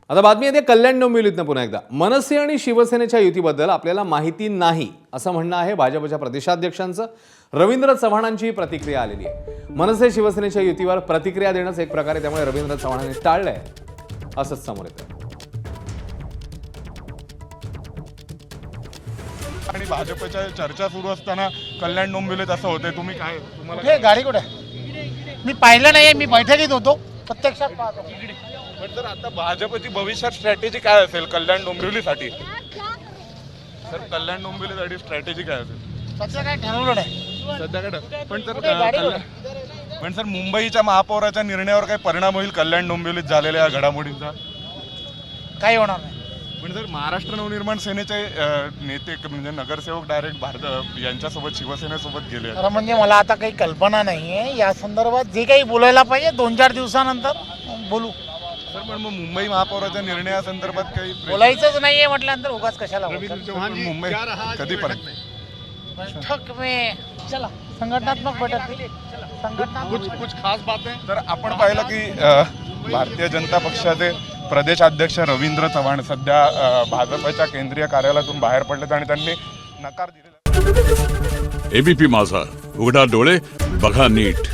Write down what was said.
आता बातमी येते कल्याण डोंबिवलीतनं पुन्हा एकदा। मनसे आणि शिवसेनेच्या युतीबद्दल आपल्याला माहिती नाही असं म्हणणं आहे भाजपच्या प्रदेशाध्यक्षांचं। रवींद्र चव्हाणांची प्रतिक्रिया आलेली आहे। मनसे शिवसेनेच्या युतीवर प्रतिक्रिया देणंच एक प्रकारे त्यामुळे रवींद्र चव्हाणांनी टाळलंय असंच समोर येतं। आणि भाजपच्या चर्चा सुरू असताना कल्याण डोंबिवलीत असं होतंय, तुम्ही काय तुम्हाला कुठे गाडी कुठे? मी पाहिलं नाही, मी बैठकीत होतो, प्रत्यक्षात पाहतो। पण सर आता भाजपची भविष्यात स्ट्रॅटेजी काय असेल कल्याण डोंबिवलीसाठी? सर कल्याण डोंबिवलीसाठी स्ट्रॅटेजी काय असेल? सध्या काय ठरवलं नाही। सध्या काय पण सर कुठे गाडी कुठे? पण सर मुंबईच्या महापौराच्या निर्णयावर काय परिणाम होईल कल्याण डोंबिवलीत झालेल्या या घडामोडींचा? काही होणार नाही। पण सर महाराष्ट्र नवनिर्माण सेनेचे नेते म्हणजे नगरसेवक डायरेक्ट भारत यांच्यासोबत शिवसेनेसोबत गेले आहेत। खरं म्हणजे मला आता काही कल्पना नाही आहे या संदर्भात। जे काही बोलायला पाहिजे 2-4 दिवसानंतर बोलू। सर पण मग मुंबई महापौराच्या निर्णयासंदर्भात काही बोलायचंच नाहीये म्हटल्यानंतर उगाच कशाला रवींद्र बोलतात? चव्हाण मुंबई कधीपर्यंत? बैठक में चला संघटनात्मक बैठक में संघटनात्मक कुछ खास बातें तर आपण पाहिलं की भारतीय जनता पक्षाचे प्रदेशाध्यक्ष रवींद्र चव्हाण सध्या भाजपच्या केंद्रीय कार्यालयातून बाहेर पडलेत आणि त्यांनी नकार दिलेला। एबीपी माझा, उघडा डोळे बघा नीट।